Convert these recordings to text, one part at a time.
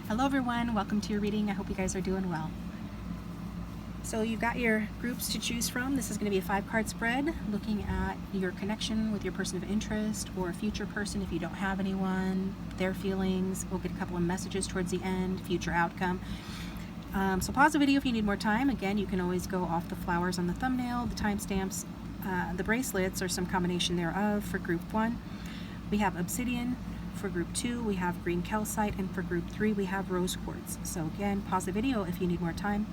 Hello everyone, welcome to your reading. I hope you guys are doing well. So you've got your groups to choose from. This is going to be a 5-card spread looking at your connection with your person of interest or a future person if you don't have anyone, their feelings. We'll get a couple of messages towards the end, future outcome. So pause the video if you need more time. Again, you can always go off the flowers on the thumbnail, the timestamps, the bracelets, or some combination thereof for group 1. We have obsidian. For group 2, we have green calcite, and for group 3, we have rose quartz. So again, pause the video if you need more time,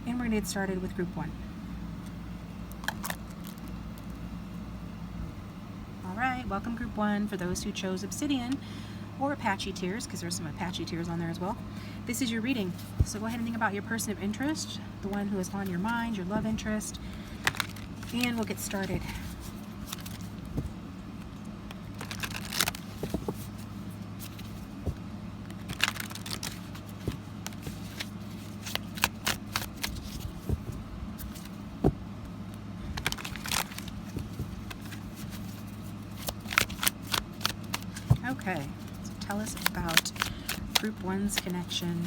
and we're going to get started with group 1. Alright, welcome group 1 for those who chose obsidian or Apache tears, because there's some Apache tears on there as well. This is your reading, so go ahead and think about your person of interest, the one who is on your mind, your love interest, and we'll get started. Okay, so tell us about group 1's connection.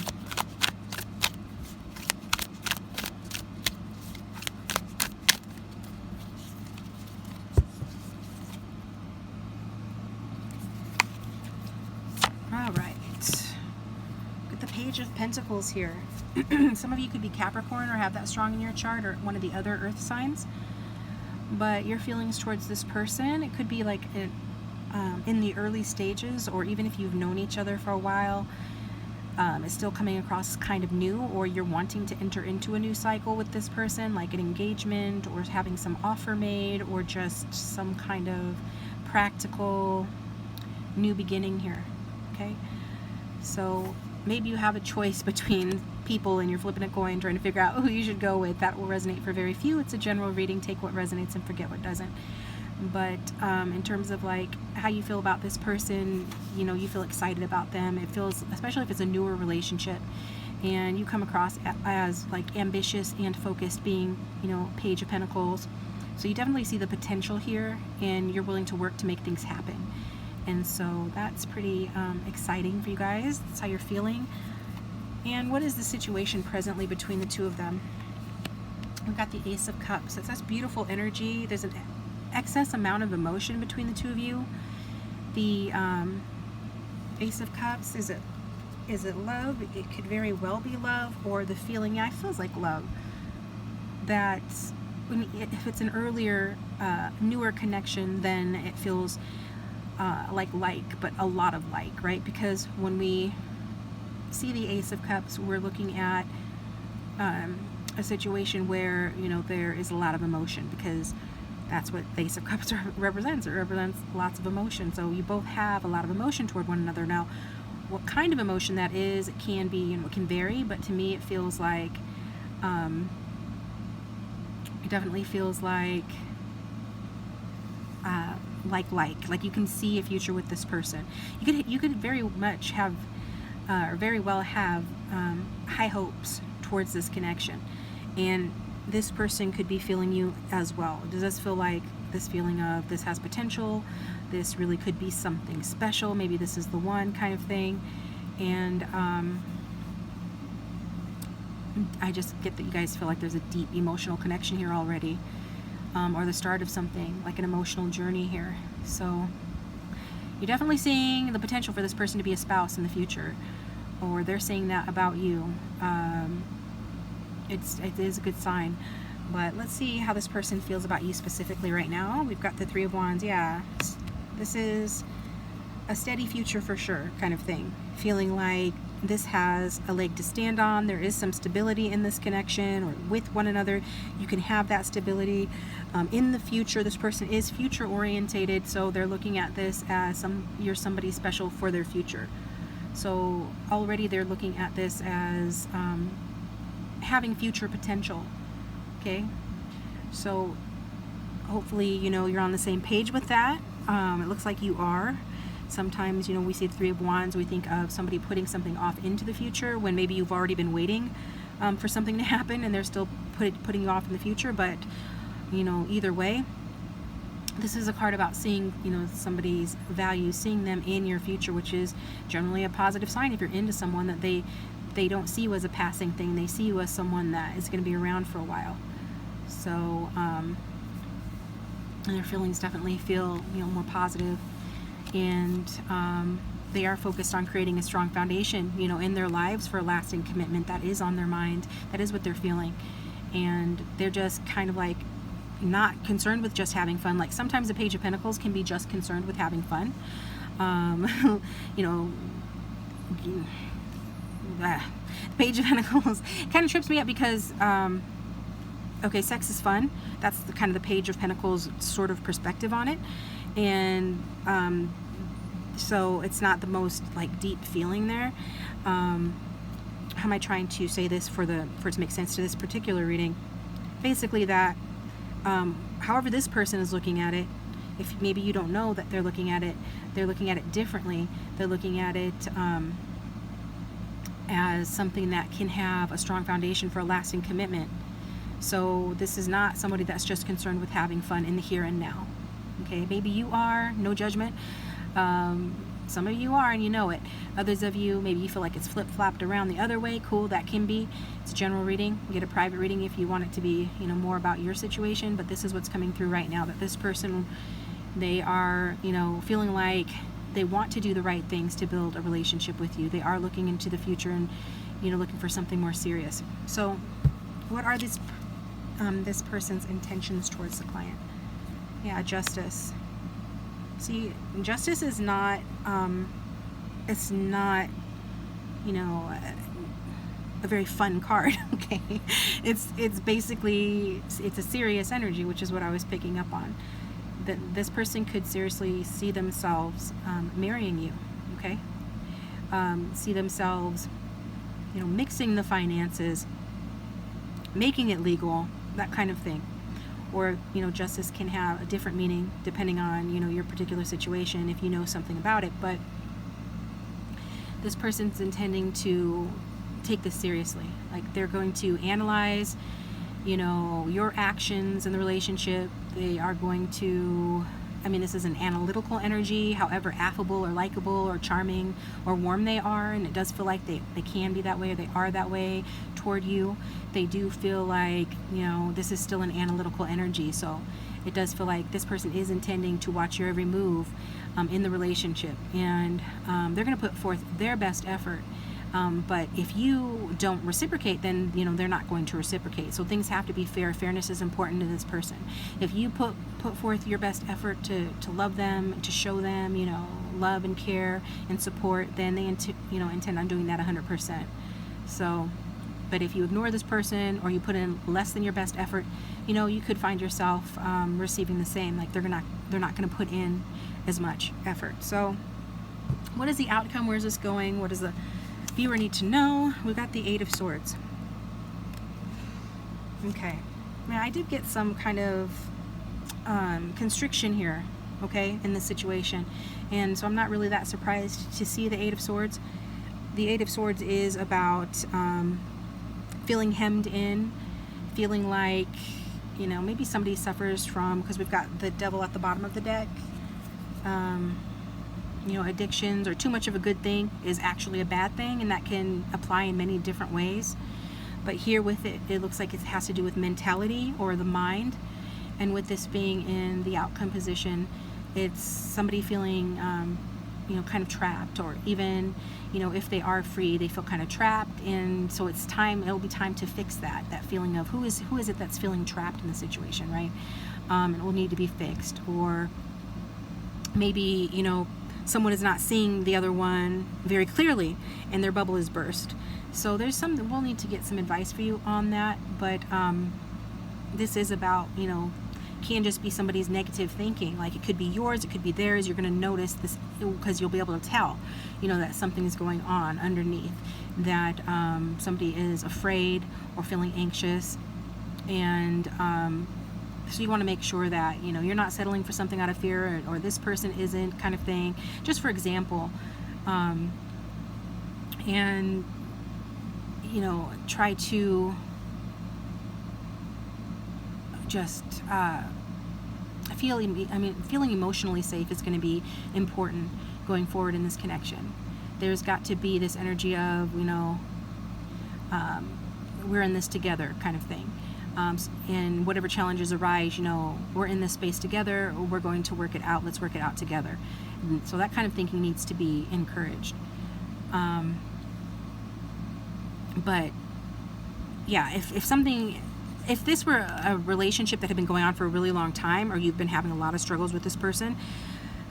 All right, get the Page of Pentacles here. Some of you could be Capricorn or have that strong in your chart, or one of the other earth signs, but your feelings towards this person, it could be like in the early stages, or even if you've known each other for a while, it's still coming across kind of new, or you're wanting to enter into a new cycle with this person, like an engagement or having some offer made, or just some kind of practical new beginning here. Okay, so maybe you have a choice between people and you're flipping a coin trying to figure out who you should go with. That will resonate for very few. It's a general reading. Take what resonates and forget what doesn't. But in terms of like how you feel about this person, you know, you feel excited about them. It feels, especially if it's a newer relationship and you come across as like ambitious and focused, being, you know, Page of Pentacles. So you definitely see the potential here and you're willing to work to make things happen. And so that's pretty exciting for you guys. That's how you're feeling. And what is the situation presently between the two of them? We've got the Ace of Cups. That's beautiful energy. There's an excess amount of emotion between the two of you. The Ace of Cups, is it love? It could very well be love, or the feeling, yeah, it feels like love. That if it's an earlier, newer connection, then it feels but a lot of like, right? Because when we see the Ace of Cups, we're looking at a situation where, you know, there is a lot of emotion, because that's what the Ace of Cups represents. It represents lots of emotion. So you both have a lot of emotion toward one another. Now, what kind of emotion that is, it can be, you know, it can vary, but to me it feels like, it definitely feels like you can see a future with this person. You could very much have, or very well have, high hopes towards this connection, and this person could be feeling you as well. Does this feel like this feeling of this has potential? This really could be something special. Maybe this is the one kind of thing. And I just get that you guys feel like there's a deep emotional connection here already, or the start of something like an emotional journey here. So you're definitely seeing the potential for this person to be a spouse in the future, or they're saying that about you. It is a good sign. But let's see how this person feels about you specifically right now. We've got the Three of Wands. Yeah, this is a steady future for sure kind of thing. Feeling like this has a leg to stand on. There is some stability in this connection, or with one another. You can have that stability in the future. This person is future orientated, so they're looking at this as you're somebody special for their future. So already they're looking at this as having future potential. Okay, so hopefully, you know, you're on the same page with that. It looks like you are. Sometimes, you know, we see the Three of Wands, we think of somebody putting something off into the future when maybe you've already been waiting for something to happen, and they're still putting you off in the future. But, you know, either way, This is a card about seeing, somebody's value, seeing them in your future, which is generally a positive sign if you're into someone, that they don't see you as a passing thing. They see you as someone that is going to be around for a while. So, and their feelings definitely feel, more positive. And they are focused on creating a strong foundation, in their lives for a lasting commitment. That is on their mind. That is what they're feeling. And they're just kind of like not concerned with just having fun. Like sometimes the Page of Pentacles can be just concerned with having fun. The Page of Pentacles kind of trips me up because, okay, sex is fun. That's the kind of the Page of Pentacles sort of perspective on it. And so it's not the most like deep feeling there. How am I trying to say this for it to make sense to this particular reading? Basically that however this person is looking at it, if maybe you don't know that they're looking at it differently. They're looking at it as something that can have a strong foundation for a lasting commitment. So this is not somebody that's just concerned with having fun in the here and now. Okay, maybe you are, no judgment. Some of you are and you know it. Others of you, maybe you feel like it's flip-flopped around the other way. Cool, that can be. It's a general reading. You get a private reading if you want it to be, more about your situation. But this is what's coming through right now, that this person, they are, feeling like they want to do the right things to build a relationship with you. They are looking into the future and, looking for something more serious. So what are this person's intentions towards the client? Yeah, Justice. See, Justice is not, it's not, a very fun card, okay? It's basically, it's a serious energy, which is what I was picking up on. That this person could seriously see themselves marrying you, okay? See themselves, mixing the finances, making it legal, that kind of thing. Or, justice can have a different meaning depending on, your particular situation, if you know something about it. But this person's intending to take this seriously. Like they're going to analyze, your actions in the relationship. They are going to, this is an analytical energy, however affable or likable or charming or warm they are. And it does feel like they can be that way, or they are that way toward you. They do feel like, this is still an analytical energy. So it does feel like this person is intending to watch your every move in the relationship. And they're going to put forth their best effort. But if you don't reciprocate, then, they're not going to reciprocate. So things have to be fair. Fairness is important to this person. If you put forth your best effort to love them, to show them, love and care and support, then they, intend on doing that 100%. So, but if you ignore this person or you put in less than your best effort, you could find yourself receiving the same. Like they're not going to put in as much effort. So what is the outcome? Where's this going? What does the viewer need to know? We've got the Eight of Swords. Okay. Now I did get some kind of constriction here, okay, in this situation. And so I'm not really that surprised to see the Eight of Swords. The Eight of Swords is about feeling hemmed in, feeling like, maybe somebody suffers from, because we've got the Devil at the bottom of the deck, addictions, or too much of a good thing is actually a bad thing, and that can apply in many different ways. But here with it, it looks like it has to do with mentality or the mind. And with this being in the outcome position, it's somebody feeling, kind of trapped, or even, if they are free, they feel kind of trapped. And so it'll be time to fix that feeling of who is it that's feeling trapped in the situation, right? It will need to be fixed. Or maybe, someone is not seeing the other one very clearly and their bubble is burst. So we'll need to get some advice for you on that. But this is about, can just be somebody's negative thinking. Like it could be yours, it could be theirs. You're going to notice this because you'll be able to tell, that something is going on underneath, that somebody is afraid or feeling anxious. And so you want to make sure that, you're not settling for something out of fear, or this person isn't, kind of thing, just for example. And, try to just feeling emotionally safe is going to be important going forward in this connection. There's got to be this energy of, we're in this together kind of thing. And whatever challenges arise, we're in this space together, we're going to work it out, let's work it out together. And so that kind of thinking needs to be encouraged. But yeah, if this were a relationship that had been going on for a really long time, or you've been having a lot of struggles with this person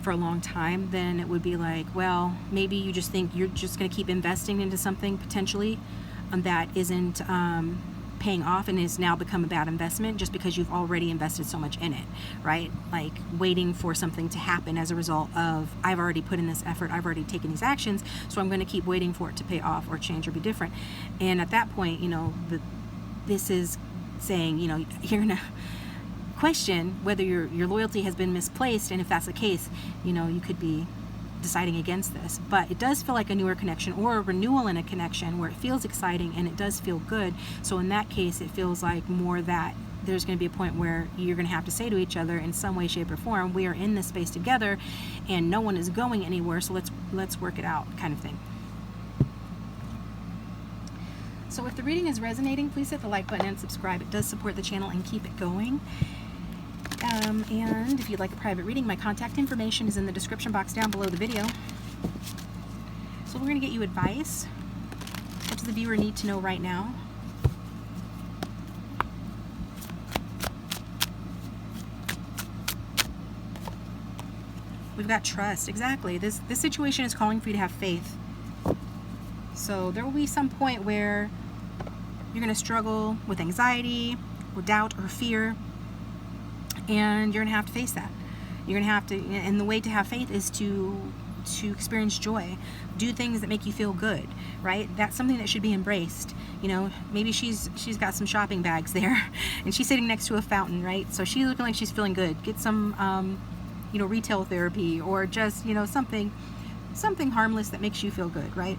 for a long time, then it would be like, well, maybe you just think you're just going to keep investing into something potentially that isn't paying off and has now become a bad investment just because you've already invested so much in it, right? Like waiting for something to happen as a result of, I've already put in this effort, I've already taken these actions, so I'm going to keep waiting for it to pay off or change or be different. And at that point, this is saying, you're going to question whether your loyalty has been misplaced, and if that's the case, you could be deciding against this. But it does feel like a newer connection or a renewal in a connection where it feels exciting and it does feel good. So in that case, it feels like more that there's going to be a point where you're going to have to say to each other in some way, shape, or form, we are in this space together and no one is going anywhere, so let's work it out kind of thing. So if the reading is resonating, please hit the like button and subscribe. It does support the channel and keep it going. And if you'd like a private reading, my contact information is in the description box down below the video. So we're going to get you advice. What does the viewer need to know right now? We've got trust. Exactly. This situation is calling for you to have faith. So there will be some point where you're going to struggle with anxiety or doubt or fear. And you're going to have to face that. You're going to have to, and the way to have faith is to experience joy. Do things that make you feel good, right? That's something that should be embraced. Maybe she's got some shopping bags there and she's sitting next to a fountain, right? So she's looking like she's feeling good. Get some, retail therapy or just, something harmless that makes you feel good, right?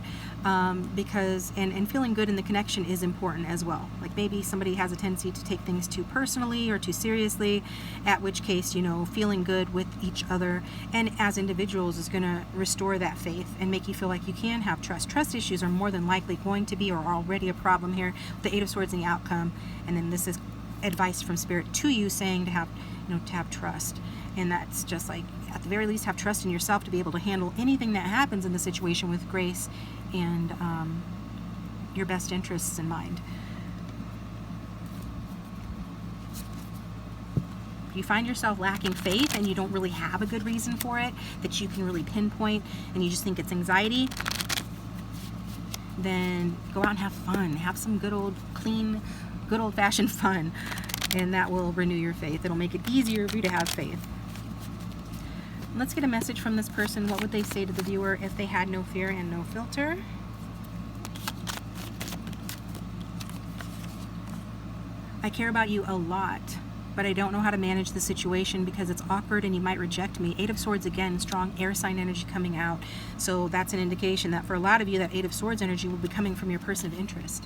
Because and feeling good in the connection is important as well. Like maybe somebody has a tendency to take things too personally or too seriously, at which case, feeling good with each other and as individuals is going to restore that faith and make you feel like you can have trust. Trust issues are more than likely going to be or are already a problem here with the Eight of Swords and the outcome. And then this is advice from Spirit to you saying to have trust. And that's just like, at the very least, have trust in yourself to be able to handle anything that happens in the situation with grace and your best interests in mind. If you find yourself lacking faith and you don't really have a good reason for it that you can really pinpoint and you just think it's anxiety, then go out and have fun. Have some good old-fashioned fun, and that will renew your faith. It'll make it easier for you to have faith. Let's get a message from this person. What would they say to the viewer if they had no fear and no filter? I care about you a lot, but I don't know how to manage the situation because it's awkward and you might reject me. Eight of Swords again, strong air sign energy coming out. So that's an indication that for a lot of you, that Eight of Swords energy will be coming from your person of interest.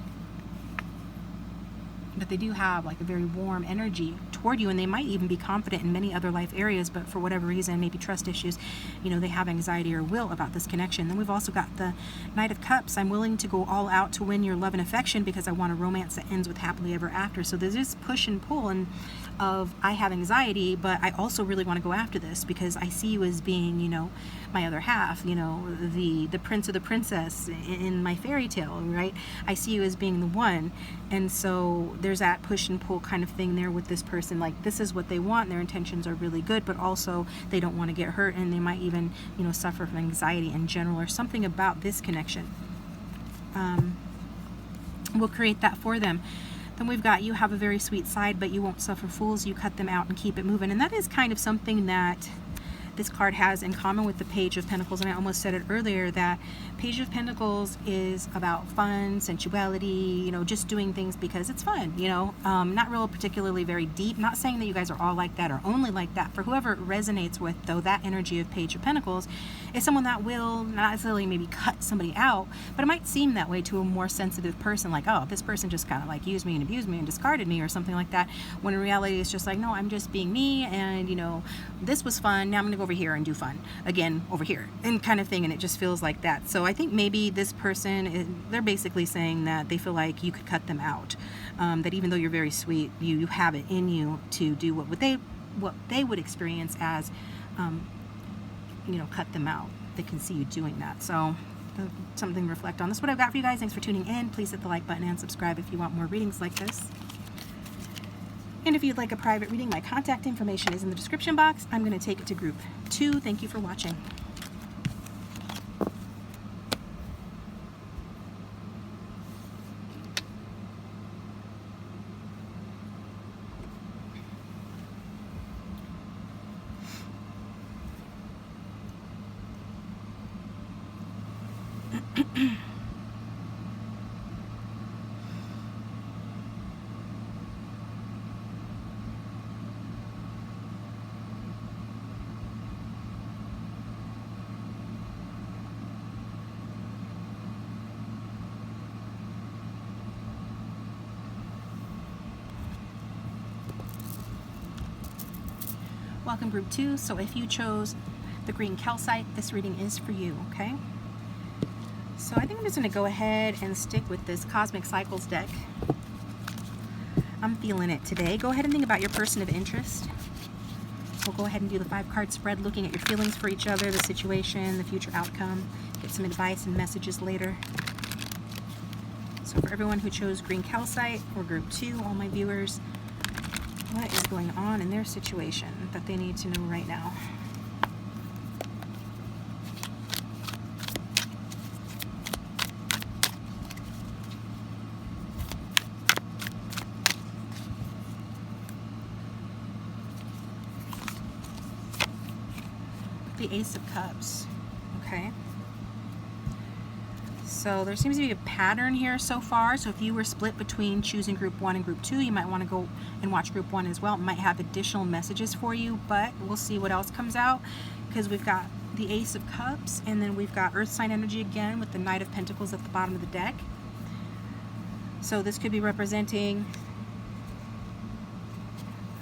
But they do have like a very warm energy toward you, and they might even be confident in many other life areas, but for whatever reason, maybe trust issues, they have anxiety or will about this connection. Then we've also got the Knight of Cups. I'm willing to go all out to win your love and affection because I want a romance that ends with happily ever after. So there's this push and pull of I have anxiety, but I also really want to go after this because I see you as being, my other half, the prince or the princess in my fairy tale, right? I see you as being the one. And so there's that push and pull kind of thing there with this person. Like this is what they want, and their intentions are really good, but also they don't want to get hurt, and they might even, suffer from anxiety in general or something about this connection. We'll create that for them. Then we've got you have a very sweet side, but you won't suffer fools. You cut them out and keep it moving. And that is kind of something that this card has in common with the Page of Pentacles. And I almost said it earlier that Page of Pentacles is about fun, sensuality, just doing things because it's fun, not real particularly very deep. Not saying that you guys are all like that or only like that. For whoever it resonates with, though, that energy of Page of Pentacles is someone that will not necessarily maybe cut somebody out, but it might seem that way to a more sensitive person, like, oh, this person just kind of like used me and abused me and discarded me or something like that, when in reality it's just like, no, I'm just being me, and you know, this was fun, now I'm gonna go over here and do fun again over here, and kind of thing. And it just feels like that. So I think maybe this person, they're basically saying that they feel like you could cut them out, that even though you're very sweet, you have it in you to do what they would experience as you know, cut them out. They can see you doing that. So something to reflect on. This is what I've got for you guys. Thanks for tuning in. Please hit the like button and subscribe if you want more readings like this. And if you'd like a private reading, my contact information is in the description box. I'm going to take it to group 2. Thank you for watching. Welcome group 2. So if you chose the green calcite, this reading is for you, okay? So I think I'm just going to go ahead and stick with this Cosmic Cycles deck. I'm feeling it today. Go ahead and think about your person of interest. We'll go ahead and do the 5-card spread, looking at your feelings for each other, the situation, the future outcome. Get some advice and messages later. So for everyone who chose green calcite or group 2, all my viewers, what is going on in their situation that they need to know right now? The Ace of Cups. Okay. So there seems to be a pattern here so far. So if you were split between choosing group 1 and group 2, you might want to go and watch group 1 as well. It might have additional messages for you, but we'll see what else comes out, because we've got the Ace of Cups, and then we've got Earth sign energy again with the Knight of Pentacles at the bottom of the deck. So this could be representing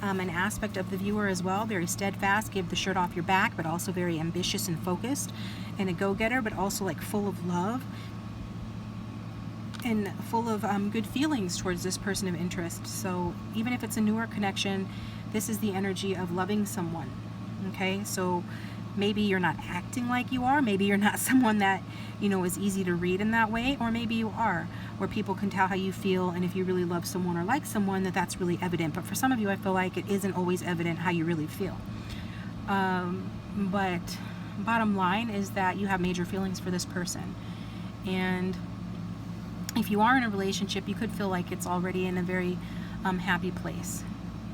an aspect of the viewer as well, very steadfast, give the shirt off your back, but also very ambitious and focused, and a go-getter, but also like full of love and full of good feelings towards this person of interest. So even if it's a newer connection, this is the energy of loving someone. Okay, so maybe you're not acting like you are, maybe you're not someone that, you know, is easy to read in that way, or maybe you are, where people can tell how you feel, and if you really love someone or like someone, that's really evident. But for some of you, I feel like it isn't always evident how you really feel. But bottom line is that you have major feelings for this person, and if you are in a relationship, you could feel like it's already in a very happy place.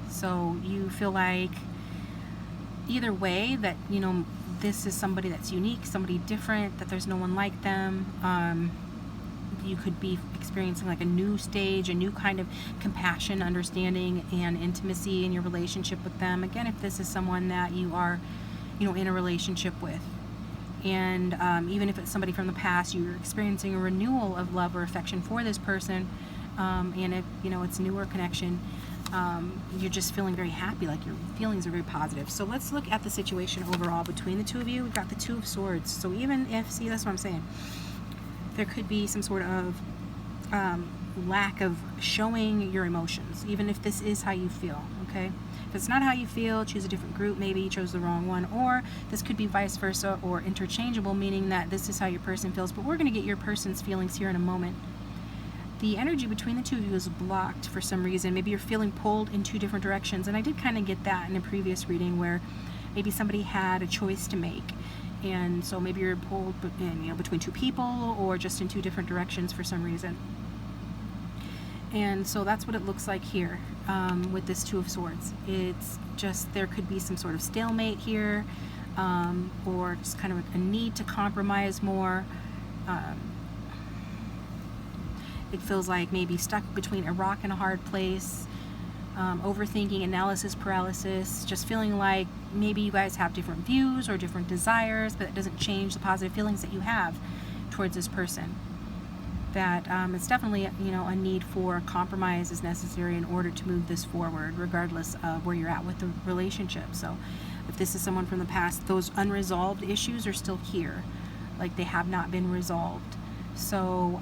So you feel like either way that, you know, this is somebody that's unique, somebody different, that there's no one like them. You could be experiencing like a new stage, a new kind of compassion, understanding, and intimacy in your relationship with them. Again, if this is someone that you are, you know, in a relationship with. And even if it's somebody from the past, you're experiencing a renewal of love or affection for this person, and if, you know, it's a newer connection, you're just feeling very happy, like your feelings are very positive. So let's look at the situation overall between the two of you. We've got the Two of Swords. So even if, see, that's what I'm saying, there could be some sort of lack of showing your emotions, even if this is how you feel, okay? If it's not how you feel, choose a different group. Maybe you chose the wrong one, or this could be vice versa or interchangeable, meaning that this is how your person feels, but we're going to get your person's feelings here in a moment. The energy between the two of you is blocked for some reason. Maybe you're feeling pulled in two different directions, and I did kind of get that in a previous reading where maybe somebody had a choice to make, and so maybe you're pulled in, you know, between two people or just in two different directions for some reason. And so that's what it looks like here with this Two of Swords. It's just, there could be some sort of stalemate here, or just kind of a need to compromise more. It feels like maybe stuck between a rock and a hard place, overthinking, analysis paralysis, just feeling like maybe you guys have different views or different desires, but it doesn't change the positive feelings that you have towards this person. That it's definitely, you know, a need for compromise is necessary in order to move this forward, regardless of where you're at with the relationship. So if this is someone from the past, those unresolved issues are still here, like they have not been resolved. So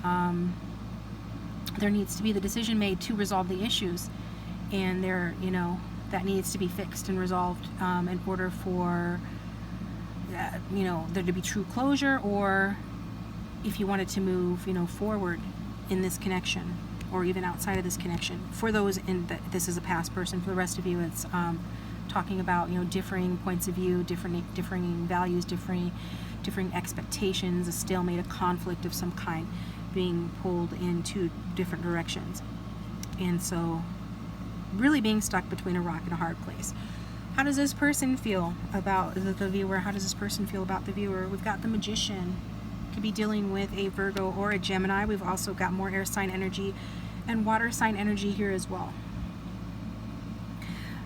there needs to be the decision made to resolve the issues, and there, you know, that needs to be fixed and resolved in order for you know, there to be true closure, or if you wanted to move, you know, forward in this connection, or even outside of this connection. For those in that this is a past person, for the rest of you, it's talking about, you know, differing points of view, differing values, differing expectations, a stalemate, a conflict of some kind, being pulled in two different directions, and so really being stuck between a rock and a hard place. How does this person feel about the viewer? How does this person feel about the viewer? We've got the Magician. Could be dealing with a Virgo or a Gemini. We've also got more air sign energy and water sign energy here as well.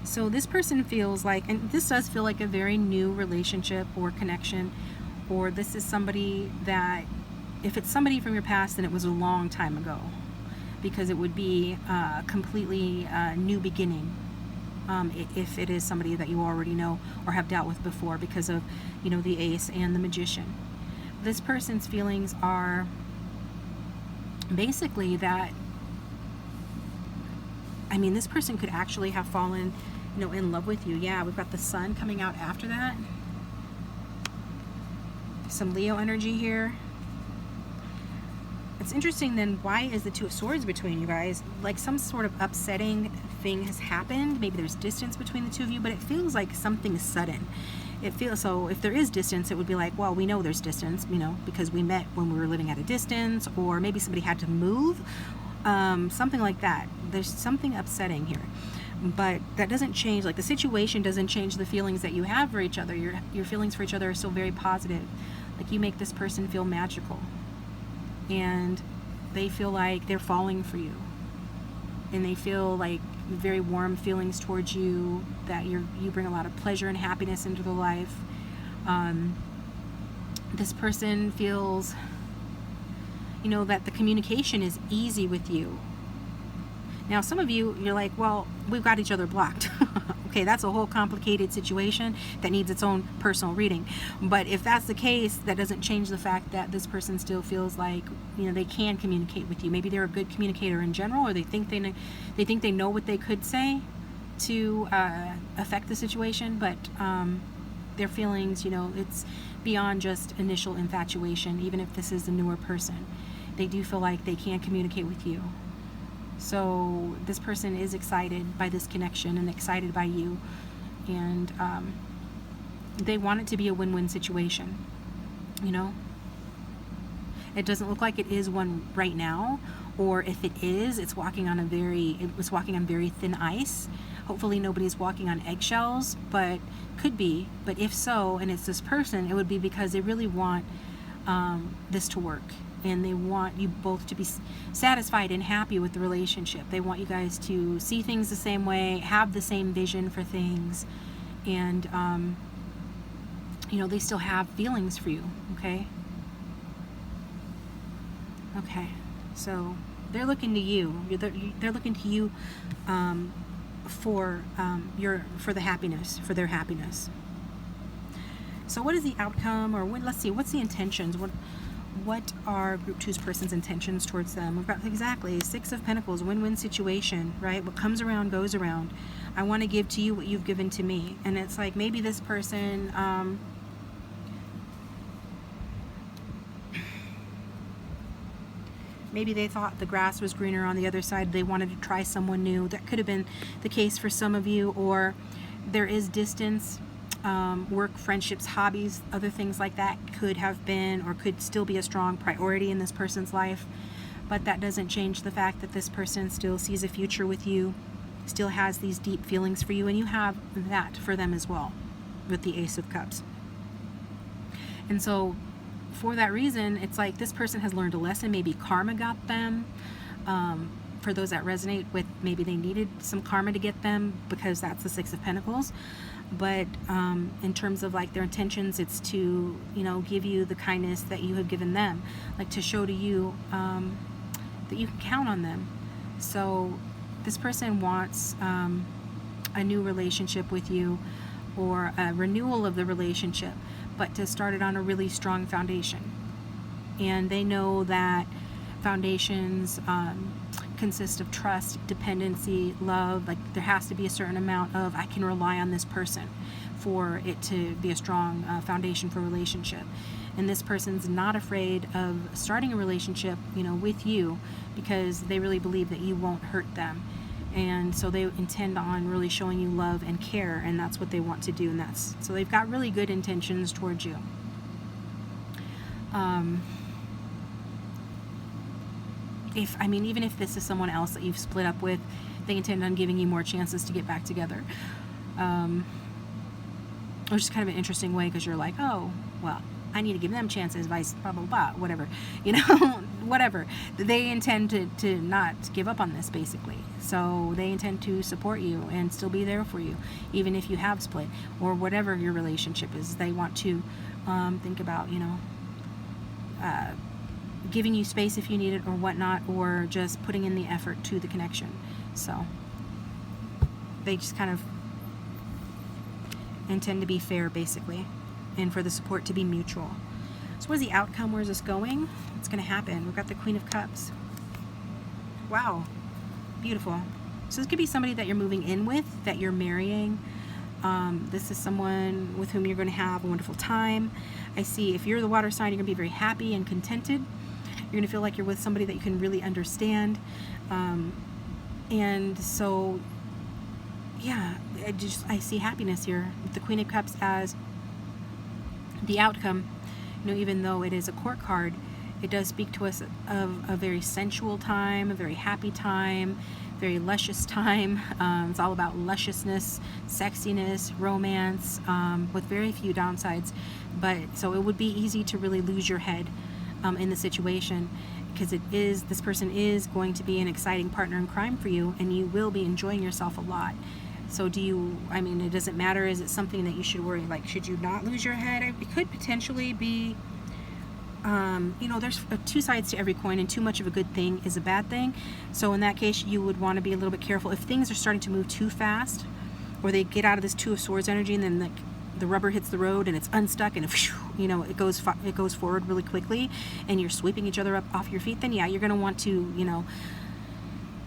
So this person feels like, and this does feel like a very new relationship or connection, or this is somebody that, if it's somebody from your past, then it was a long time ago, because it would be a completely new beginning. If it is somebody that you already know or have dealt with before, because of, you know, the Ace and the Magician. This person's feelings are basically that, I mean, this person could actually have fallen, you know, in love with you. Yeah, we've got the Sun coming out after that. Some Leo energy here. It's interesting then, why is the Two of Swords between you guys? Like some sort of upsetting thing has happened. Maybe there's distance between the two of you, but it feels like something sudden. It feels, so if there is distance, it would be like, well, we know there's distance, you know, because we met when we were living at a distance, or maybe somebody had to move, something like that. There's something upsetting here, but that doesn't change, like the situation doesn't change the feelings that you have for each other. Your feelings for each other are still very positive. Like you make this person feel magical, and they feel like they're falling for you, and they feel like very warm feelings towards you, that you bring a lot of pleasure and happiness into their life. This person feels, you know, that the communication is easy with you. Now some of you, you're like, well, we've got each other blocked. Okay, that's a whole complicated situation that needs its own personal reading. But if that's the case, that doesn't change the fact that this person still feels like, you know, they can communicate with you. Maybe they're a good communicator in general, or they think they know what they could say to affect the situation. But their feelings, you know, it's beyond just initial infatuation. Even if this is a newer person, they do feel like they can communicate with you. So this person is excited by this connection and excited by you, and they want it to be a win-win situation. You know, it doesn't look like it is one right now, or if it is, it's walking on very thin ice. Hopefully nobody's walking on eggshells, but could be. But if so, and it's this person, it would be because they really want this to work. And they want you both to be satisfied and happy with the relationship. They want you guys to see things the same way, have the same vision for things, and you know, they still have feelings for you. Okay. Okay. So they're looking to you. They're looking to you for their happiness. So what is the outcome, or let's see, what's the intentions? What are Group 2's person's intentions towards them? We've got exactly Six of Pentacles, win-win situation, right? What comes around goes around. I want to give to you what you've given to me. And it's like maybe this person, maybe they thought the grass was greener on the other side. They wanted to try someone new. That could have been the case for some of you. Or there is distance. Work, friendships, hobbies, other things like that could have been or could still be a strong priority in this person's life, but that doesn't change the fact that this person still sees a future with you, still has these deep feelings for you, and you have that for them as well with the Ace of Cups. And so for that reason, it's like this person has learned a lesson. Maybe karma got them. for those that resonate with, maybe they needed some karma to get them, because that's the Six of Pentacles. But in terms of like their intentions, it's to, you know, give you the kindness that you have given them, like to show to you that you can count on them. So this person wants a new relationship with you, or a renewal of the relationship, but to start it on a really strong foundation. And they know that foundations consist of trust, dependency, love. Like there has to be a certain amount of, I can rely on this person for it to be a strong foundation for a relationship. And this person's not afraid of starting a relationship, you know, with you, because they really believe that you won't hurt them. And so they intend on really showing you love and care, and that's what they want to do. And that's, so they've got really good intentions towards you. Even if this is someone else that you've split up with, they intend on giving you more chances to get back together. Which is kind of an interesting way, because you're like, oh, well, I need to give them chances, vice, blah, blah, blah, whatever, you know, whatever. They intend to not give up on this, basically. So they intend to support you and still be there for you, even if you have split, or whatever your relationship is. They want to think about, you know, giving you space if you need it or whatnot, or just putting in the effort to the connection. So they just kind of intend to be fair, basically, and for the support to be mutual. So what is the outcome? Where's this going? What's going to happen? We've got the Queen of Cups. Wow. Beautiful. So this could be somebody that you're moving in with, that you're marrying. This is someone with whom you're going to have a wonderful time. I see if you're the water sign, you're going to be very happy and contented. You're going to feel like you're with somebody that you can really understand. And so, yeah, I see happiness here with the Queen of Cups as the outcome. You know, even though it is a court card, it does speak to us of a very sensual time, a very happy time, very luscious time. It's all about lusciousness, sexiness, romance, with very few downsides. But so it would be easy to really lose your head in the situation, because this person is going to be an exciting partner in crime for you, and you will be enjoying yourself a lot. So it doesn't matter, is it something that you should worry, like, should you not lose your head? It could potentially be, you know, there's two sides to every coin, and too much of a good thing is a bad thing. So in that case, you would want to be a little bit careful. If things are starting to move too fast, or they get out of this Two of Swords energy, and then like the rubber hits the road and it's unstuck, and you know, it goes forward really quickly, and you're sweeping each other up off your feet, then yeah, you're going to want to, you know,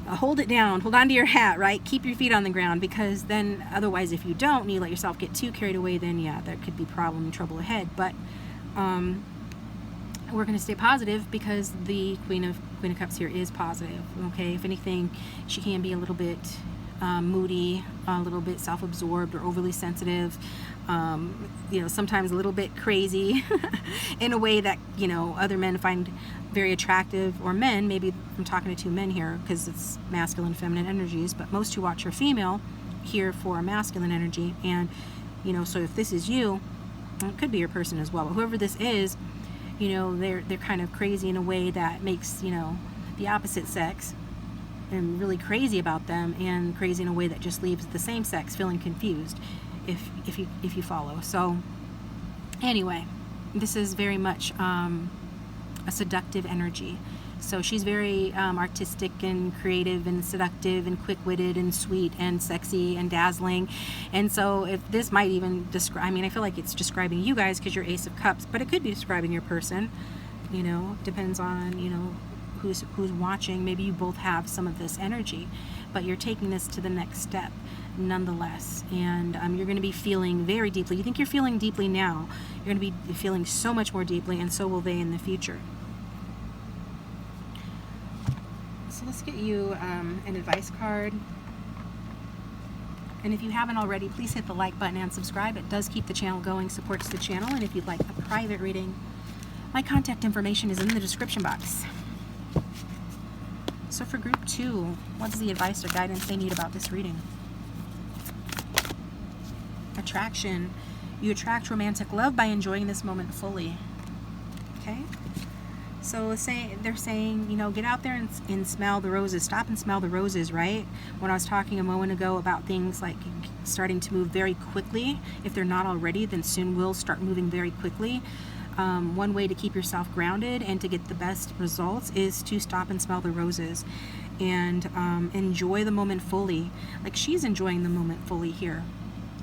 hold it down, hold on to your hat, right? Keep your feet on the ground, because then otherwise, if you don't and you let yourself get too carried away, then yeah, there could be problem and trouble ahead. But we're going to stay positive, because the Queen of Cups here is positive. Okay, if anything, she can be a little bit moody, a little bit self-absorbed or overly sensitive, you know, sometimes a little bit crazy in a way that, you know, other men find very attractive, or men, maybe I'm talking to two men here because it's masculine, feminine energies, but most who watch are female here for masculine energy. And, you know, so if this is you, it could be your person as well, but whoever this is, you know, they're kind of crazy in a way that makes, you know, the opposite sex and really crazy about them, and crazy in a way that just leaves the same sex feeling confused, if you follow. So anyway, this is very much a seductive energy. So she's very artistic and creative and seductive and quick-witted and sweet and sexy and dazzling. And so if this might even describe, I feel like it's describing you guys because you're Ace of Cups, but it could be describing your person. You know, depends on, you know, who's watching. Maybe you both have some of this energy, but you're taking this to the next step nonetheless. And you're going to be feeling very deeply. You think you're feeling deeply now. You're going to be feeling so much more deeply, and so will they in the future. So let's get you an advice card. And if you haven't already, please hit the like button and subscribe. It does keep the channel going, supports the channel. And if you'd like a private reading, my contact information is in the description box. So for group 2, what's the advice or guidance they need about this reading? Attraction. You attract romantic love by enjoying this moment fully. Okay? So they're saying, you know, get out there and smell the roses. Stop and smell the roses, right? When I was talking a moment ago about things like starting to move very quickly, if they're not already, then soon will start moving very quickly. One way to keep yourself grounded and to get the best results is to stop and smell the roses and enjoy the moment fully. Like she's enjoying the moment fully here,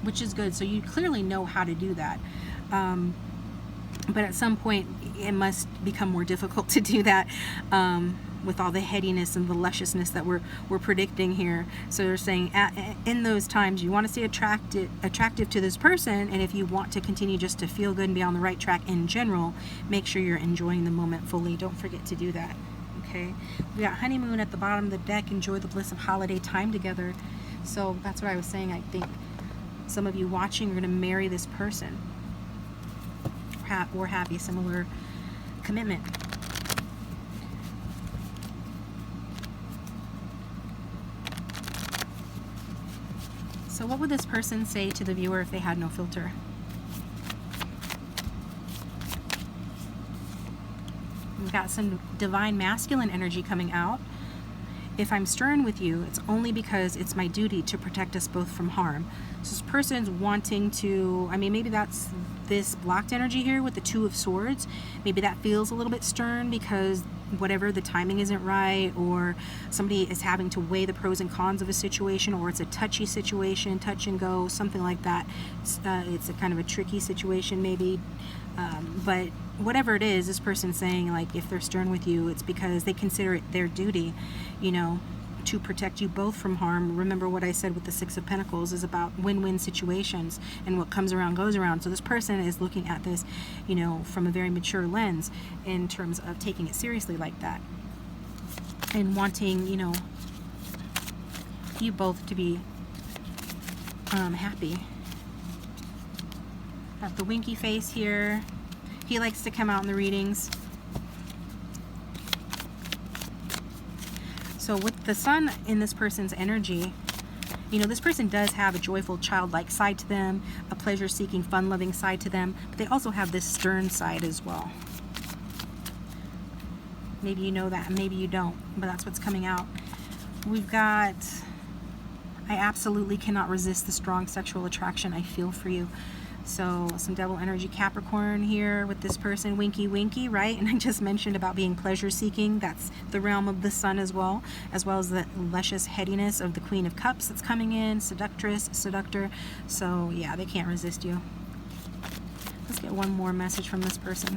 which is good. So you clearly know how to do that. But at some point it must become more difficult to do that with all the headiness and the lusciousness that we're predicting here. So they're saying in those times you want to stay attractive to this person, and if you want to continue just to feel good and be on the right track in general, make sure you're enjoying the moment fully. Don't forget to do that. Okay, we got honeymoon at the bottom of the deck. Enjoy the bliss of holiday time together. So that's what I was saying. I think some of you watching are going to marry this person or have a similar commitment. So what would this person say to the viewer if they had no filter? We've got some divine masculine energy coming out. If I'm stern with you, it's only because it's my duty to protect us both from harm. So this person's wanting to, I mean, maybe that's this blocked energy here with the Two of Swords. Maybe that feels a little bit stern because whatever, the timing isn't right, or somebody is having to weigh the pros and cons of a situation, or it's a touchy situation, touch and go, something like that. It's a kind of a tricky situation maybe. But whatever it is, this person's saying, like, if they're stern with you, it's because they consider it their duty, you know, to protect you both from harm. Remember what I said with the Six of Pentacles is about win-win situations, and what comes around goes around. So this person is looking at this, you know, from a very mature lens in terms of taking it seriously like that, and wanting, you know, you both to be happy. Got the winky face here. He likes to come out in the readings. So with the sun in this person's energy, you know, this person does have a joyful, childlike side to them, a pleasure-seeking, fun-loving side to them, but they also have this stern side as well. Maybe you know that, and maybe you don't, but that's what's coming out. We've got, I absolutely cannot resist the strong sexual attraction I feel for you. So some devil energy Capricorn here with this person, winky winky, right? And I just mentioned about being pleasure seeking. That's the realm of the sun as well as the luscious headiness of the Queen of Cups that's coming in, seductress, seductor. So yeah, they can't resist you. Let's get one more message from this person.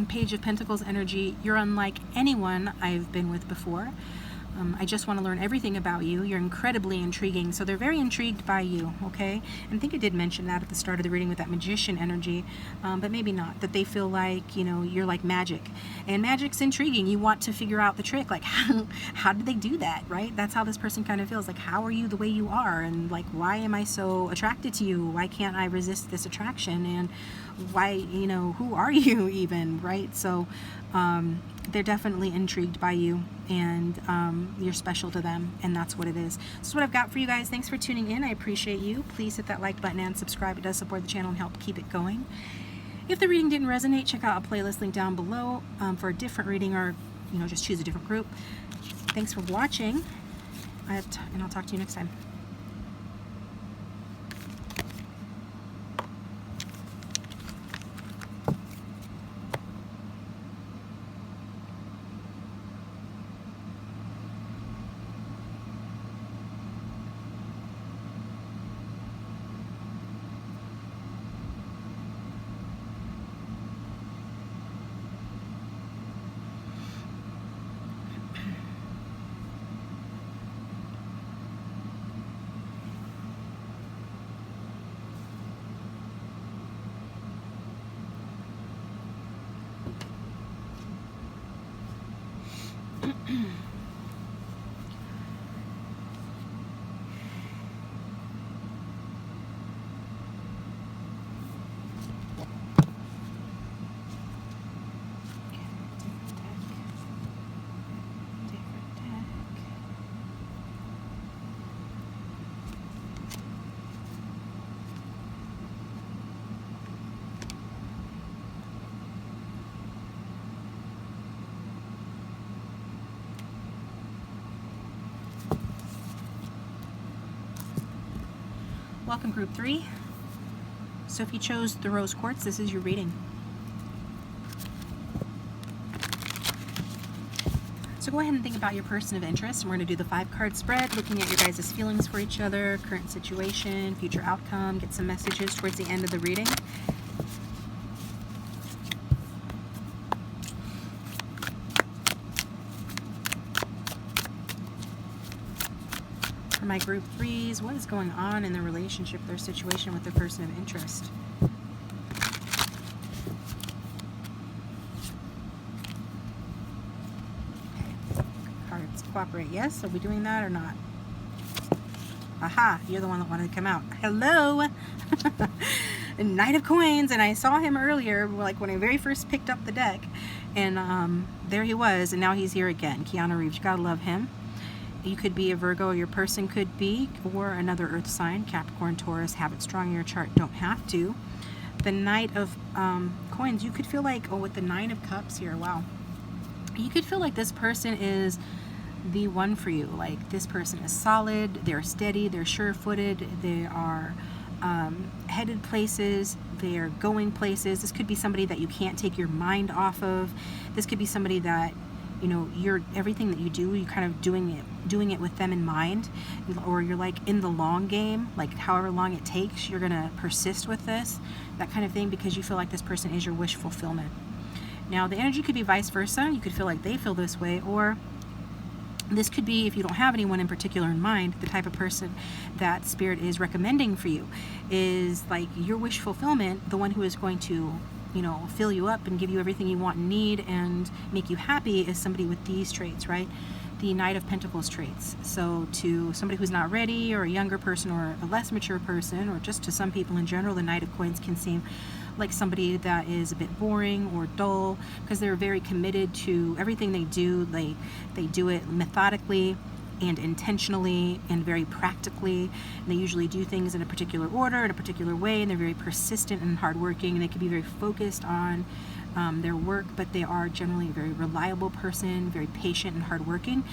Page of Pentacles energy, you're unlike anyone I've been with before. I just want to learn everything about you. You're incredibly intriguing. So they're very intrigued by you, okay? And I think I did mention that at the start of the reading with that magician energy, but maybe not. That they feel like, you know, you're like magic. And magic's intriguing. You want to figure out the trick. Like, how did they do that, right? That's how this person kind of feels. Like, how are you the way you are? And like, why am I so attracted to you? Why can't I resist this attraction? And why, you know, who are you even, right? So they're definitely intrigued by you, and you're special to them, and that's what it is. This is what I've got for you guys. Thanks for tuning in. I appreciate you. Please hit that like button and subscribe. It does support the channel and help keep it going. If the reading didn't resonate, check out a playlist link down below for a different reading, or, you know, just choose a different group. Thanks for watching, and I'll talk to you next time. Welcome, group 3. So if you chose the rose quartz, this is your reading. So go ahead and think about your person of interest, and we're going to do the 5-card spread, looking at your guys' feelings for each other, current situation, future outcome, get some messages towards the end of the reading. For my group 3s, what is going on in their relationship, their situation with their person of interest? Cooperate. Yes, are we doing that or not? Aha, you're the one that wanted to come out. Hello. Knight of Coins, and I saw him earlier, like when I very first picked up the deck, and there he was, and now he's here again. Keanu Reeves, you gotta love him. You could be a Virgo, your person could be, or another earth sign, Capricorn, Taurus. Have it strong in your chart, don't have to. The Knight of Coins, you could feel like, oh, with the 9 of Cups here, wow, you could feel like this person is the one for you. Like, this person is solid, they're steady, they're sure-footed, they are headed places, they're going places. This could be somebody that you can't take your mind off of. This could be somebody that, you know, you're, everything that you do, you're kind of doing it with them in mind, or you're like in the long game, like however long it takes, you're gonna persist with this, that kind of thing, because you feel like this person is your wish fulfillment. Now, the energy could be vice versa. You could feel like they feel this way, or this could be, if you don't have anyone in particular in mind, the type of person that Spirit is recommending for you is like your wish fulfillment, the one who is going to, you know, fill you up and give you everything you want and need and make you happy, is somebody with these traits, right? The Knight of Pentacles traits. So to somebody who's not ready, or a younger person, or a less mature person, or just to some people in general, the Knight of Coins can seem like somebody that is a bit boring or dull, because they're very committed to everything they do. They do it methodically and intentionally and very practically, and they usually do things in a particular order, in a particular way, and they're very persistent and hardworking, and they can be very focused on their work, but they are generally a very reliable person, very patient and hardworking.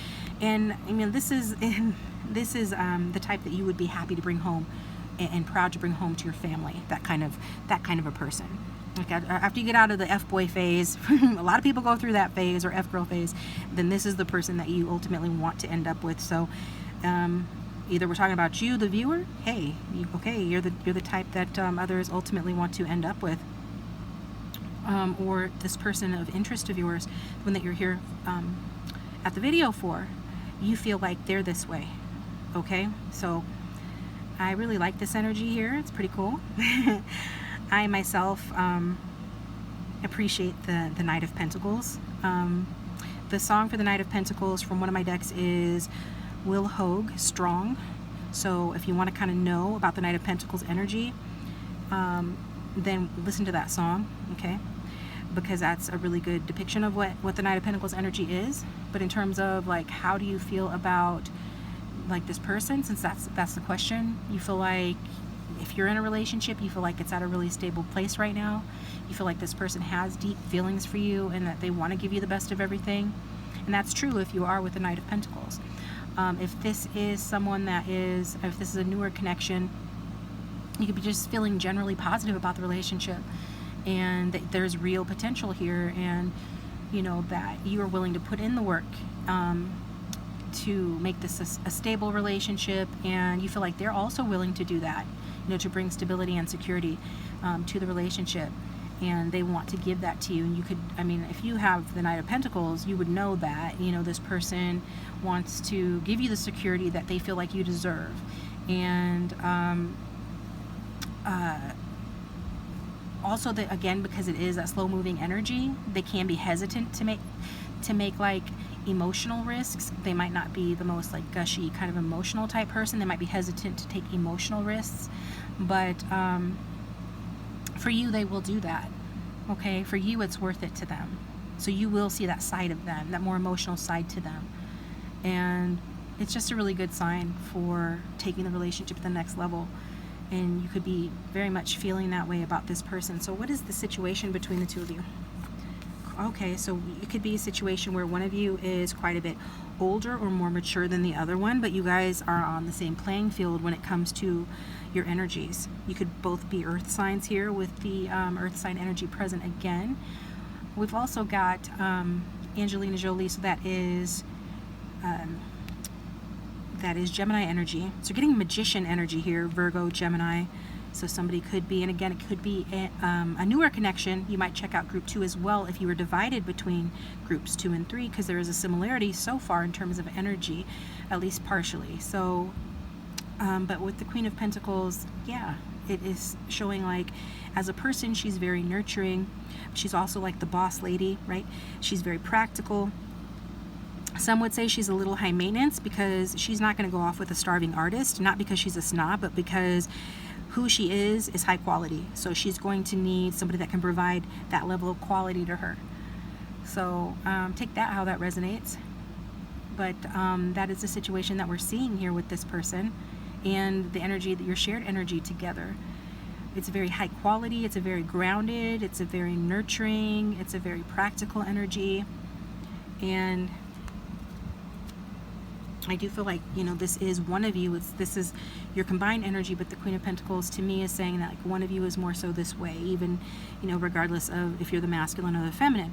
And I mean, this is the type that you would be happy to bring home and proud to bring home to your family, that kind of a person. Like, after you get out of the F-boy phase, a lot of people go through that phase, or F-girl phase, then this is the person that you ultimately want to end up with. So either we're talking about you, the viewer, hey, you're the type that others ultimately want to end up with, or this person of interest of yours, one that you're here at the video for, you feel like they're this way. Okay, so I really like this energy here. It's pretty cool. I myself appreciate the Knight of Pentacles. The song for the Knight of Pentacles from one of my decks is Will Hogue, Strong. So if you want to kind of know about the Knight of Pentacles energy, then listen to that song, okay? Because that's a really good depiction of what the Knight of Pentacles energy is. But in terms of like, how do you feel about like this person, since that's the question, you feel like if you're in a relationship, you feel like it's at a really stable place right now. You feel like this person has deep feelings for you and that they want to give you the best of everything. And that's true if you are with the Knight of Pentacles. If this is someone that is, if this is a newer connection, you could be just feeling generally positive about the relationship, and that there's real potential here, and you know that you are willing to put in the work to make this a stable relationship, and you feel like they're also willing to do that, you know, to bring stability and security to the relationship, and they want to give that to you. And you could, I mean, if you have the Knight of Pentacles, you would know that, you know, this person wants to give you the security that they feel like you deserve. And also, that again, because it is that slow moving energy, they can be hesitant to make like emotional risks. They might not be the most like gushy kind of emotional type person. They might be hesitant to take emotional risks, but for you, they will do that. Okay, for you, it's worth it to them. So you will see that side of them, that more emotional side to them, and it's just a really good sign for taking the relationship to the next level. And you could be very much feeling that way about this person. So what is the situation between the two of you? Okay, so it could be a situation where one of you is quite a bit older or more mature than the other one, but you guys are on the same playing field when it comes to your energies. You could both be earth signs here with the earth sign energy present again. We've also got Angelina Jolie, so that is Gemini energy. So getting magician energy here, Virgo, Gemini. So somebody could be, and again, it could be a newer connection. You might check out group 2 as well if you were divided between groups 2 and 3, because there is a similarity so far in terms of energy, at least partially. So, but with the Queen of Pentacles, yeah, it is showing like as a person, she's very nurturing. She's also like the boss lady, right? She's very practical. Some would say she's a little high maintenance because she's not going to go off with a starving artist, not because she's a snob, but because who she is high quality. So she's going to need somebody that can provide that level of quality to her. So take that how that resonates. But that is the situation that we're seeing here with this person and the energy, your shared energy together. It's a very high quality, it's a very grounded, it's a very nurturing, it's a very practical energy. And I do feel like, you know, this is one of you. This is your combined energy, but the Queen of Pentacles to me is saying that like one of you is more so this way, even, you know, regardless of if you're the masculine or the feminine.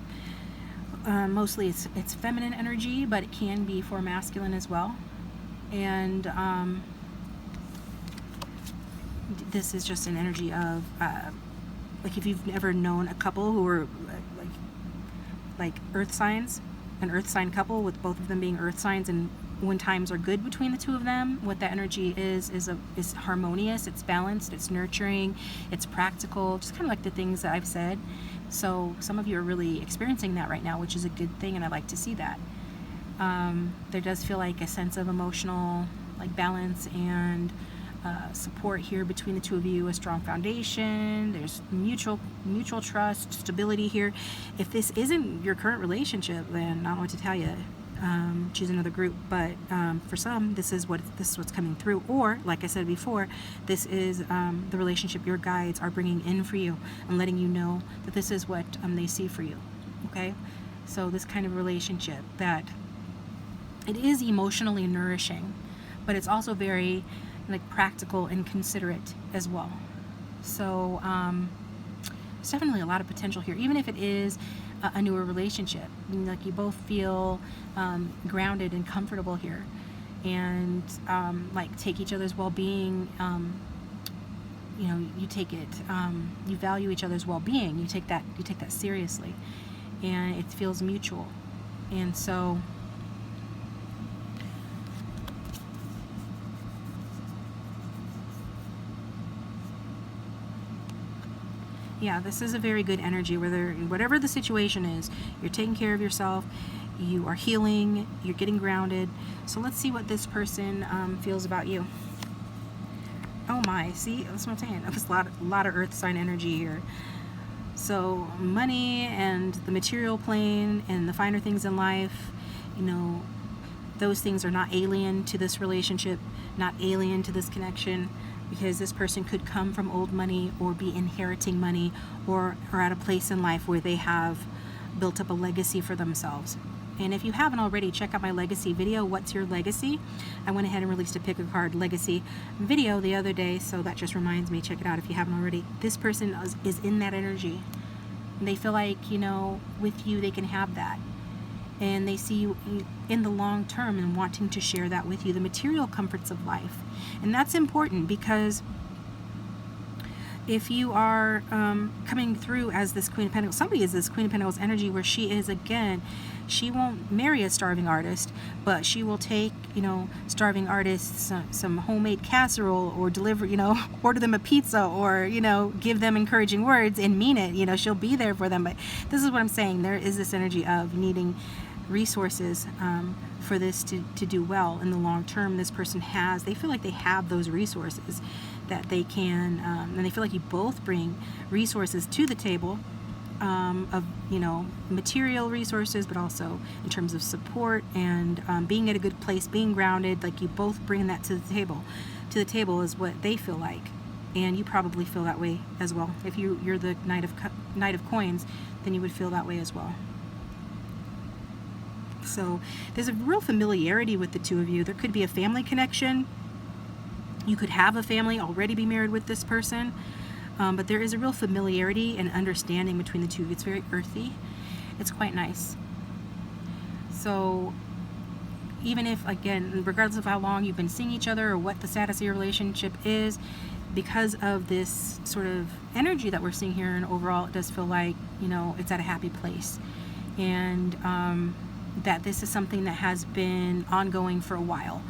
Mostly it's feminine energy, but it can be for masculine as well. And this is just an energy of like if you've ever known a couple who are like earth signs, an earth sign couple with both of them being earth signs, and when times are good between the two of them, what that energy is harmonious, it's balanced, it's nurturing, it's practical, just kind of like the things that I've said. So some of you are really experiencing that right now, which is a good thing, and I like to see that. There does feel like a sense of emotional like balance and support here between the two of you, a strong foundation. There's mutual trust, stability here. If this isn't your current relationship, then I don't know what to tell you. Choose another group, but for some, this is what's coming through. Or, like I said before, this is the relationship your guides are bringing in for you and letting you know that this is what they see for you. Okay, so this kind of relationship that it is emotionally nourishing, but it's also very like practical and considerate as well. So there's definitely a lot of potential here, even if it is a newer relationship. I mean, like you both feel grounded and comfortable here, and like take each other's well-being. You know, you take it. You value each other's well-being. You take that seriously, and it feels mutual. And so, yeah, this is a very good energy, whatever the situation is, you're taking care of yourself, you are healing, you're getting grounded. So let's see what this person feels about you. Oh my, see, that's what I'm saying. There's a lot of earth sign energy here. So money and the material plane and the finer things in life, you know, those things are not alien to this relationship, not alien to this connection. Because this person could come from old money or be inheriting money or at a place in life where they have built up a legacy for themselves. And if you haven't already, check out my legacy video, What's Your Legacy? I went ahead and released a pick a card legacy video the other day, so that just reminds me, check it out if you haven't already. This person is in that energy. They feel like, you know, with you they can have that. And they see you in the long term and wanting to share that with you, the material comforts of life. And that's important, because if you are coming through as this Queen of Pentacles, somebody is this Queen of Pentacles energy where she is, again, she won't marry a starving artist, but she will take, you know, starving artists some homemade casserole, or deliver, you know, order them a pizza, or, you know, give them encouraging words and mean it. You know, she'll be there for them. But this is what I'm saying. There is this energy of needing resources for this to do well in the long term. This person they feel like they have those resources that they can, and they feel like you both bring resources to the table, of, you know, material resources, but also in terms of support and being at a good place, being grounded. Like you both bring that to the table. To the table is what they feel like, and you probably feel that way as well. If you're the Knight of Coins, then you would feel that way as well. So there's a real familiarity with the two of you. There could be a family connection. You could have a family, already be married with this person. But there is a real familiarity and understanding between the two of you. It's very earthy. It's quite nice. So even if, again, regardless of how long you've been seeing each other or what the status of your relationship is, because of this sort of energy that we're seeing here, and overall it does feel like, you know, it's at a happy place. And that this is something that has been ongoing for a while,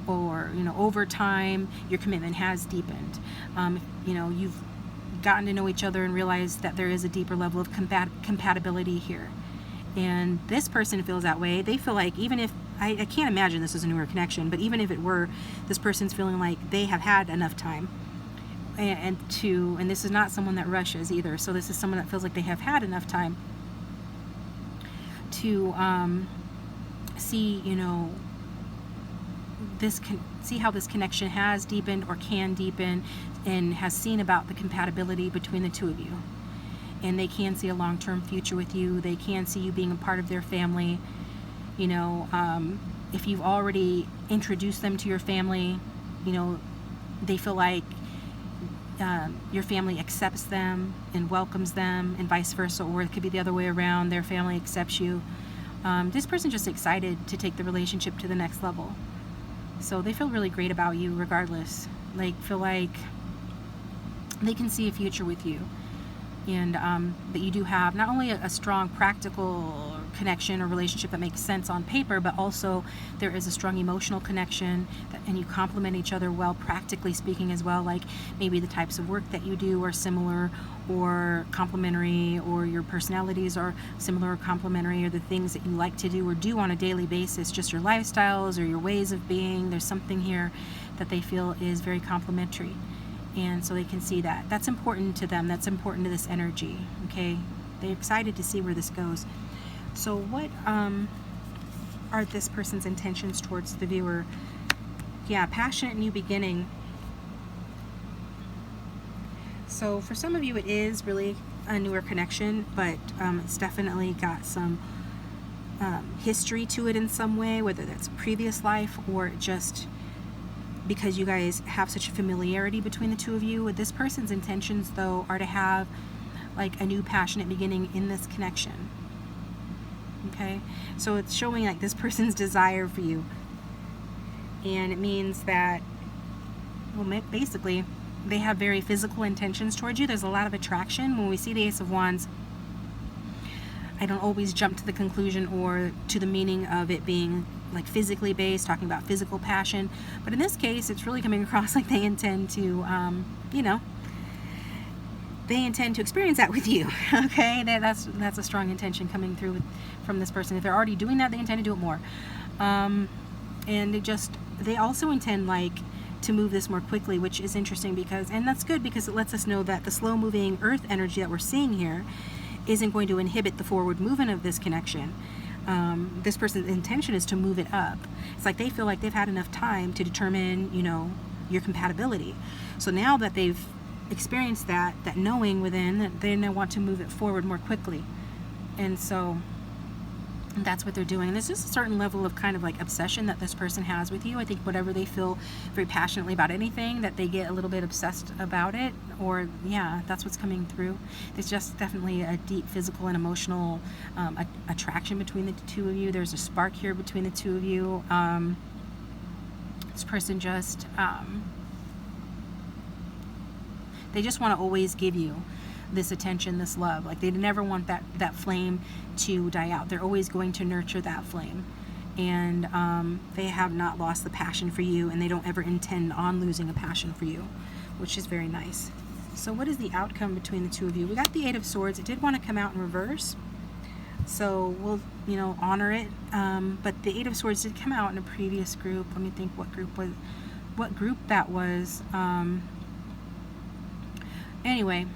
or, you know, over time your commitment has deepened. You know, you've gotten to know each other and realized that there is a deeper level of compatibility here. And this person feels that way. They feel like, even if, I can't imagine this is a newer connection, but even if it were, this person's feeling like they have had enough time and this is not someone that rushes either. So this is someone that feels like they have had enough time to see, you know, see how this connection has deepened or can deepen, and has seen about the compatibility between the two of you. And they can see a long-term future with you. They can see you being a part of their family. You know, if you've already introduced them to your family, you know, they feel like your family accepts them and welcomes them, and vice versa, or it could be the other way around. Their family accepts you. This person's just excited to take the relationship to the next level. So they feel really great about you regardless. Like, feel like they can see a future with you. And that you do have not only a strong practical connection or relationship that makes sense on paper, but also there is a strong emotional connection, and you complement each other well, practically speaking as well. Like, maybe the types of work that you do are similar or complementary, or your personalities are similar or complementary, or the things that you like to do or do on a daily basis, just your lifestyles or your ways of being. There's something here that they feel is very complementary. And so they can see that. That's important to them. That's important to this energy. Okay? They're excited to see where this goes. So what are this person's intentions towards the viewer? Yeah, passionate new beginning. So for some of you it is really a newer connection, but it's definitely got some history to it in some way, whether that's a previous life or just because you guys have such a familiarity between the two of you. With this person's intentions, though, are to have like a new passionate beginning in this connection. Okay, so it's showing like this person's desire for you, and it means that, well, basically they have very physical intentions towards you. There's a lot of attraction. When we see the Ace of Wands, I don't always jump to the conclusion or to the meaning of it being like physically based, talking about physical passion, but in this case it's really coming across like they intend to you know, they intend to experience that with you. Okay, that's a strong intention coming through from this person. If they're already doing that, they intend to do it more, and they also intend like to move this more quickly, which is interesting, because, and that's good, because it lets us know that the slow moving earth energy that we're seeing here isn't going to inhibit the forward movement of this connection. This person's intention is to move it up. It's like they feel like they've had enough time to determine, you know, your compatibility. So now that they've experienced that knowing within, that they now want to move it forward more quickly. And so that's what they're doing. And there's just a certain level of kind of like obsession that this person has with you. I think whatever they feel very passionately about anything, that they get a little bit obsessed about it, or yeah, that's what's coming through. There's just definitely a deep physical and emotional attraction between the two of you. There's a spark here between the two of you. This person just they just want to always give you this attention, this love. Like, they never want that flame to die out. They're always going to nurture that flame, and they have not lost the passion for you, and they don't ever intend on losing a passion for you, which is very nice. So what is the outcome between the two of you? We got the Eight of Swords. It did want to come out in reverse, so we'll, you know, honor it, but the Eight of Swords did come out in a previous group. Let me think what group that was. Anyway,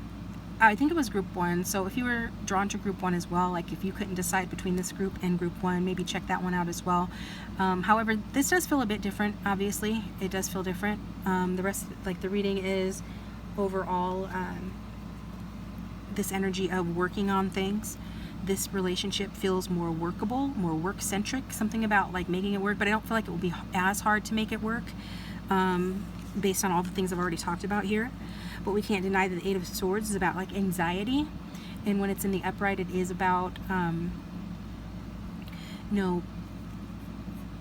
I think it was group 1. So if you were drawn to group 1 as well, like if you couldn't decide between this group and group 1, maybe check that one out as well. However, this does feel a bit different. Obviously, it does feel different. The rest, like the reading, is overall this energy of working on things, this relationship feels more workable, more work-centric, something about like making it work, but I don't feel like it will be as hard to make it work based on all the things I've already talked about here. But we can't deny that the Eight of Swords is about like anxiety, and when it's in the upright, it is about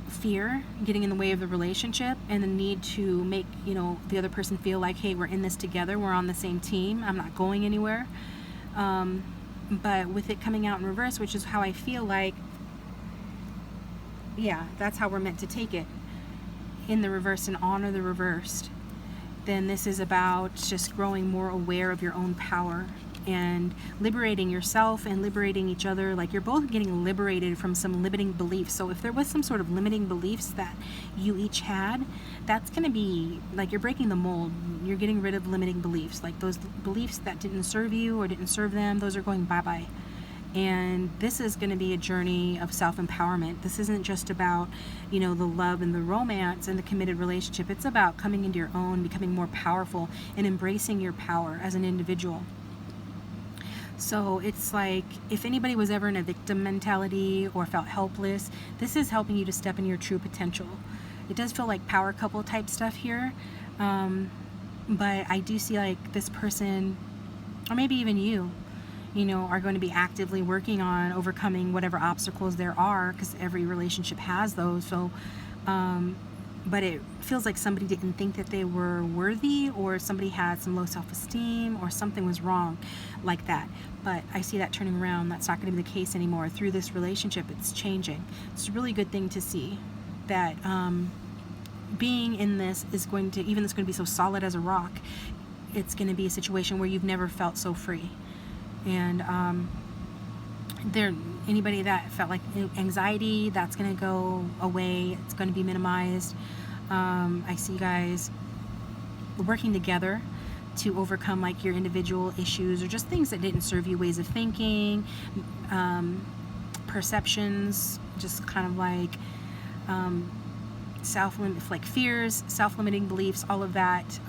fear getting in the way of the relationship, and the need to make the other person feel like, hey, we're in this together, we're on the same team, I'm not going anywhere. But with it coming out in reverse, which is how I feel like, yeah, that's how we're meant to take it, in the reverse, and honor the reversed, then this is about just growing more aware of your own power and liberating yourself and liberating each other. Like, you're both getting liberated from some limiting beliefs. So if there was some sort of limiting beliefs that you each had, that's going to be like, you're breaking the mold. You're getting rid of limiting beliefs, like those beliefs that didn't serve you or didn't serve them. Those are going bye-bye. And this is going to be a journey of self-empowerment. This isn't just about, the love and the romance and the committed relationship. It's about coming into your own, becoming more powerful, and embracing your power as an individual. So it's like, if anybody was ever in a victim mentality or felt helpless, this is helping you to step in your true potential. It does feel like power couple type stuff here, but I do see like this person, or maybe even you, are going to be actively working on overcoming whatever obstacles there are, because every relationship has those. So but it feels like somebody didn't think that they were worthy, or somebody had some low self-esteem, or something was wrong like that. But I see that turning around. That's not going to be the case anymore. Through this relationship, it's changing. It's a really good thing to see that being in this is going to, even though it's going to be so solid as a rock, it's going to be a situation where you've never felt so free. And anybody that felt like anxiety, that's going to go away. It's going to be minimized. I see you guys working together to overcome like your individual issues, or just things that didn't serve you, ways of thinking, perceptions, just kind of like fears, self-limiting beliefs. All of that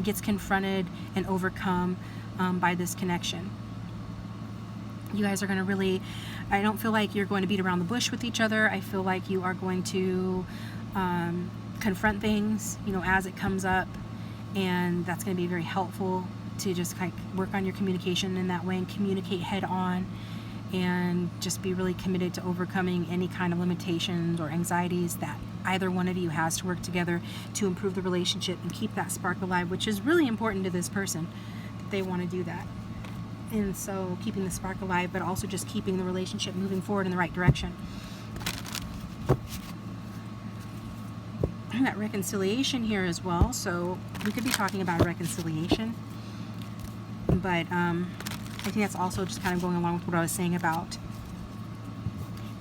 gets confronted and overcome by this connection. You guys are going to really, I don't feel like you're going to beat around the bush with each other. I feel like you are going to confront things, as it comes up, and that's going to be very helpful to just like work on your communication in that way, and communicate head on, and just be really committed to overcoming any kind of limitations or anxieties that either one of you has, to work together to improve the relationship and keep that spark alive, which is really important to this person, that they want to do that. And so keeping the spark alive, but also just keeping the relationship moving forward in the right direction. And that reconciliation here as well. So we could be talking about reconciliation, but I think that's also just kind of going along with what I was saying about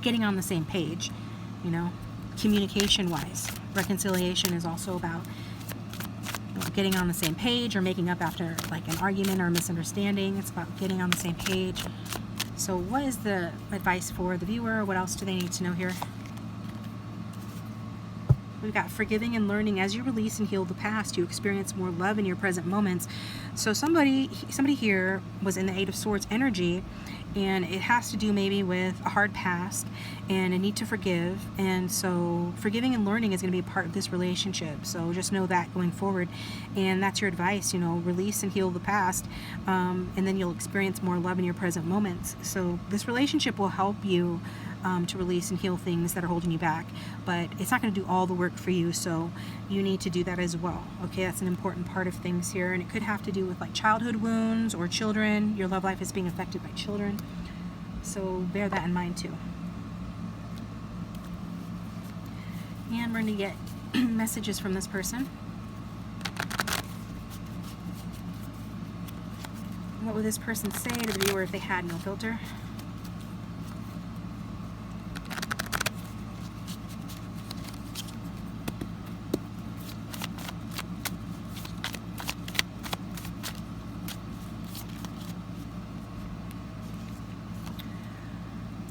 getting on the same page, communication wise. Reconciliation is also about getting on the same page, or making up after like an argument or a misunderstanding. It's about getting on the same page. So what is the advice for the viewer? What else do they need to know here? We've got forgiving and learning. As you release and heal the past, you experience more love in your present moments. So somebody here was in the Eight of Swords energy, and it has to do maybe with a hard past and a need to forgive. And so forgiving and learning is going to be a part of this relationship. So just know that going forward. And that's your advice, release and heal the past, and then you'll experience more love in your present moments. So this relationship will help you to release and heal things that are holding you back, but it's not going to do all the work for you, so you need to do that as well. Okay, that's an important part of things here, and it could have to do with like childhood wounds or children. Your love life is being affected by children, so bear that in mind too. And we're going to get messages from this person. What would this person say to the viewer if they had no filter?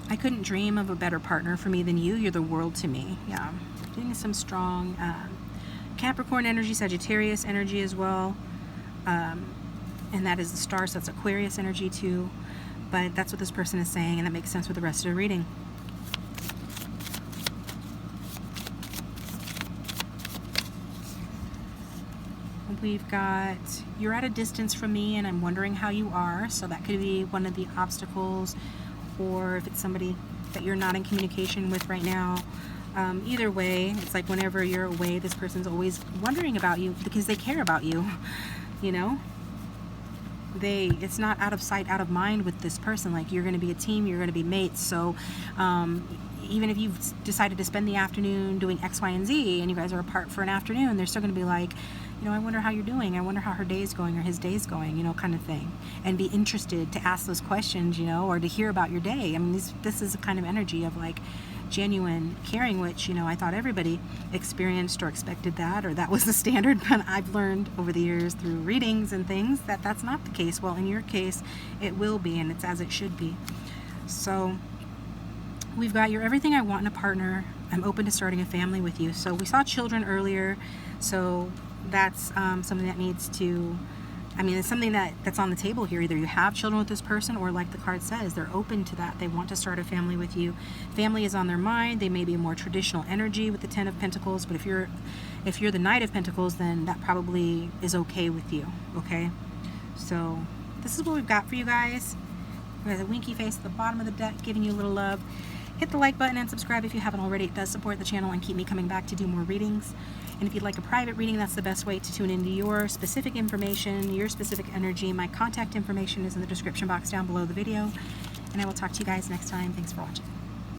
I couldn't dream of a better partner for me than you. You're the world to me. Yeah. Getting some strong Capricorn energy, Sagittarius energy as well. And that is the star, so that's Aquarius energy too. But that's what this person is saying, and that makes sense with the rest of the reading. We've got, you're at a distance from me and I'm wondering how you are. So that could be one of the obstacles, or if it's somebody that you're not in communication with right now. Either way, it's like whenever you're away, this person's always wondering about you because they care about you, you know? It's not out of sight, out of mind with this person. Like, you're going to be a team, you're going to be mates. So even if you've decided to spend the afternoon doing X, Y, and Z, and you guys are apart for an afternoon, they're still going to be like, you know, I wonder how you're doing. I wonder how her day's going or his day's going, you know, kind of thing. And be interested to ask those questions, you know, or to hear about your day. I mean, this is a kind of energy of like genuine caring, which, you know, I thought everybody experienced or expected that, or that was the standard, but I've learned over the years through readings and things that that's not the case. Well, in your case, it will be, and it's as it should be. So we've got, you're everything I want in a partner. I'm open to starting a family with you. So we saw children earlier, so that's something that needs to, I mean, it's something that's on the table here. Either you have children with this person, or like the card says, they're open to that. They want to start a family with you. Family is on their mind. They may be a more traditional energy with the Ten of Pentacles, but if you're the Knight of Pentacles, then that probably is okay with you, okay? So this is what we've got for you guys. We have a winky face at the bottom of the deck giving you a little love. Hit the like button and subscribe if you haven't already. It does support the channel and keep me coming back to do more readings. And if you'd like a private reading, that's the best way to tune into your specific information, your specific energy. My contact information is in the description box down below the video. And I will talk to you guys next time. Thanks for watching.